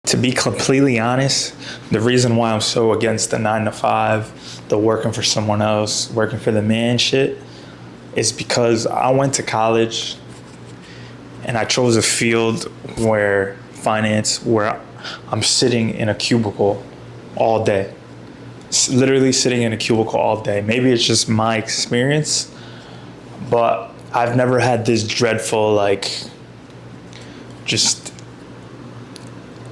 To be completely honest, the reason why I'm so against the 9 to 5, the working for someone else, working for the man shit, is because I went to college and I chose a field where finance, where I'm sitting in a cubicle all day. Literally sitting in a cubicle all day. Maybe it's just my experience, but I've never had this dreadful, like, just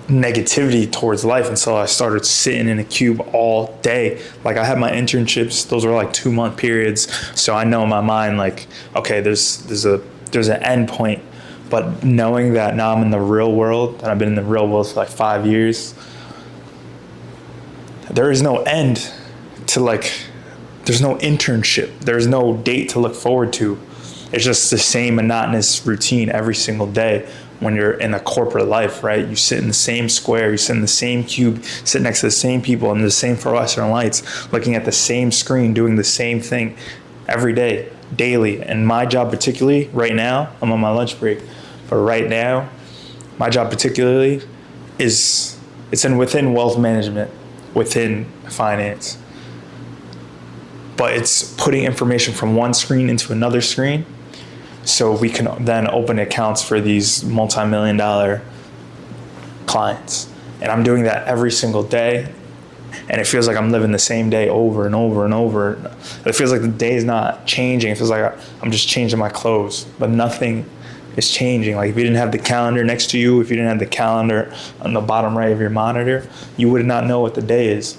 negativity towards life until I started sitting in a cube all day. Like, I had my internships; those were like 2-month periods, so I know in my mind, like, okay, there's an end point. But knowing that now I'm in the real world, and I've been in the real world for like 5 years, there is no end to, like, there's no internship. There's no date to look forward to. It's just the same monotonous routine every single day. When you're in a corporate life, right? You sit in the same square, you sit in the same cube, sit next to the same people under the same fluorescent lights, looking at the same screen, doing the same thing every day, daily. And my job particularly, right now, I'm on my lunch break, but right now, my job particularly it's within wealth management, within finance. But it's putting information from one screen into another screen, so we can then open accounts for these multi-million-dollar clients. And I'm doing that every single day. And it feels like I'm living the same day over and over and over. It feels like the day is not changing. It feels like I'm just changing my clothes, but nothing is changing. Like, if you didn't have the calendar next to you, if you didn't have the calendar on the bottom right of your monitor, you would not know what the day is.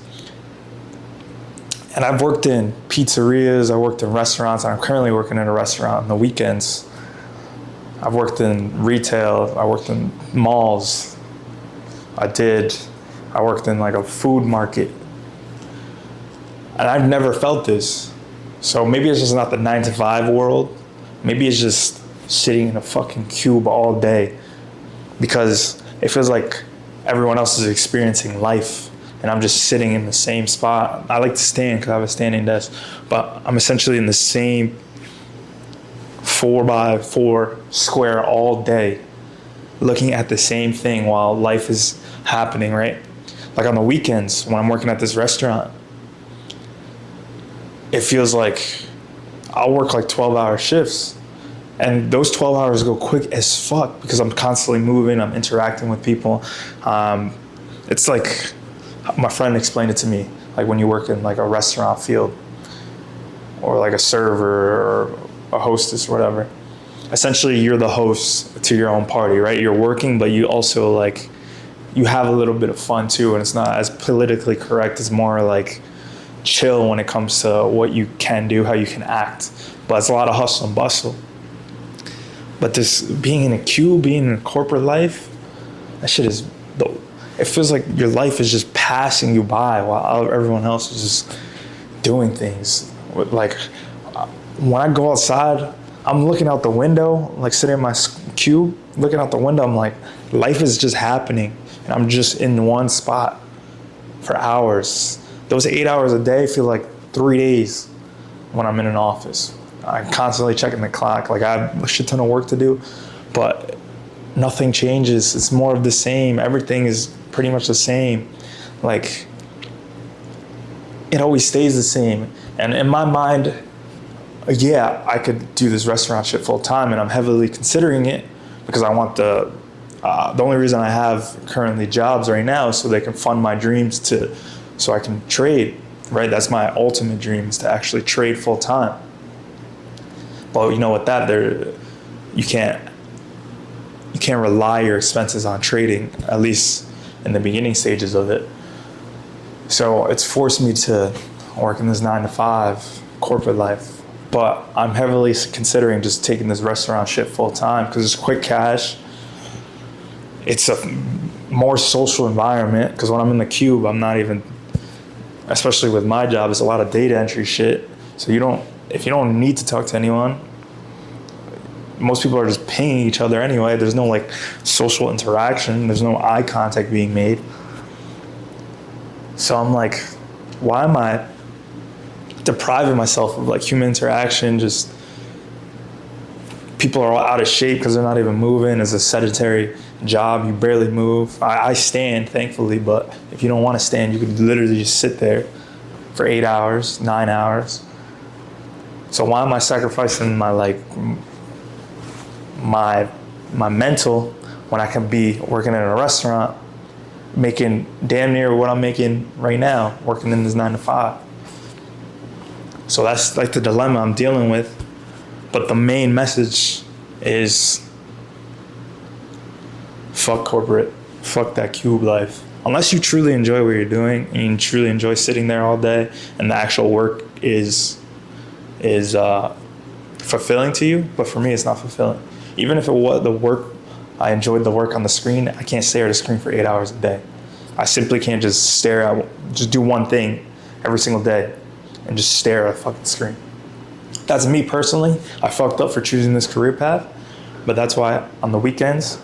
And I've worked in pizzerias, I worked in restaurants, and I'm currently working in a restaurant on the weekends. I've worked in retail, I worked in malls. I worked in like a food market. And I've never felt this. So maybe it's just not the 9 to 5 world. Maybe it's just sitting in a fucking cube all day, because it feels like everyone else is experiencing life and I'm just sitting in the same spot. I like to stand because I have a standing desk, but I'm essentially in the same 4x4 square all day, looking at the same thing while life is happening, right? Like on the weekends when I'm working at this restaurant, it feels like I'll work like 12-hour shifts, and those 12 hours go quick as fuck because I'm constantly moving, I'm interacting with people. It's like, my friend explained it to me, like when you work in like a restaurant field or like a server or a hostess or whatever, essentially you're the host to your own party, right? You're working, but you also like, you have a little bit of fun too, and it's not as politically correct. It's more like chill when it comes to what you can do, how you can act, but it's a lot of hustle and bustle. But this being in a queue, being in a corporate life, that shit is dope. It feels like your life is just passing you by while everyone else is just doing things. Like, when I go outside, I'm looking out the window, like sitting in my cube, looking out the window, I'm like, life is just happening. And I'm just in one spot for hours. Those 8 hours a day feel like 3 days when I'm in an office. I'm constantly checking the clock. Like, I have a shit ton of work to do, but nothing changes. It's more of the same. Everything is pretty much the same. Like, it always stays the same. And in my mind, yeah, I could do this restaurant shit full time, and I'm heavily considering it because I want the only reason I have currently jobs right now is so they can fund my dreams so I can trade, right? That's my ultimate dream, is to actually trade full time. But you know, with that, you can't rely your expenses on trading, at least in the beginning stages of it. So it's forced me to work in this 9 to 5 corporate life. But I'm heavily considering just taking this restaurant shit full time because it's quick cash. It's a more social environment because when I'm in the cube, I'm not even, especially with my job, it's a lot of data entry shit. So if you don't need to talk to anyone, most people are just pinging each other anyway. There's no like social interaction. There's no eye contact being made. So I'm like, why am I depriving myself of like human interaction? Just people are all out of shape because they're not even moving. It's a sedentary job, you barely move. I stand, thankfully, but if you don't want to stand, you could literally just sit there for 8 hours, 9 hours. So why am I sacrificing my my mental when I can be working in a restaurant, making damn near what I'm making right now, working in this 9 to 5? So that's like the dilemma I'm dealing with. But the main message is fuck corporate, fuck that cube life. Unless you truly enjoy what you're doing and you truly enjoy sitting there all day and the actual work is fulfilling to you. But for me, it's not fulfilling. Even if it was the work, I enjoyed the work on the screen, I can't stare at a screen for 8 hours a day. I simply can't just just do one thing every single day and just stare at a fucking screen. That's me personally. I fucked up for choosing this career path, but that's why on the weekends,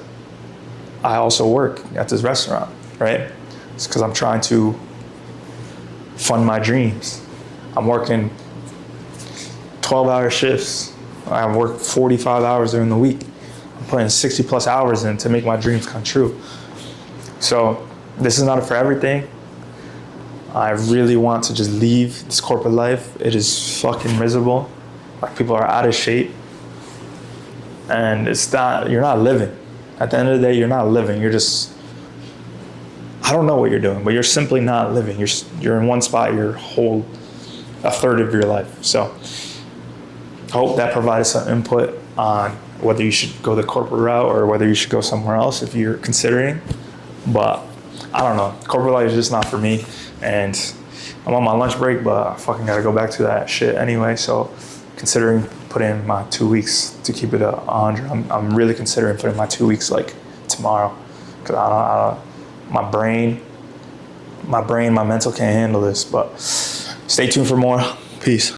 I also work at this restaurant, right? It's because I'm trying to fund my dreams. I'm working 12-hour shifts. I work 45 hours during the week. I'm putting 60 plus hours in to make my dreams come true. So this is not for everything. I really want to just leave this corporate life. It is fucking miserable. Like, people are out of shape. And you're not living. At the end of the day, you're not living. You're just, I don't know what you're doing, but you're simply not living. You're in one spot a third of your life. So I hope that provided some input on whether you should go the corporate route or whether you should go somewhere else if you're considering. But I don't know. Corporate life is just not for me. And I'm on my lunch break, but I fucking gotta go back to that shit anyway. So considering putting in my 2 weeks to keep it 100. I'm really considering putting my 2 weeks like tomorrow. Cause my brain, my mental can't handle this. But stay tuned for more. Peace.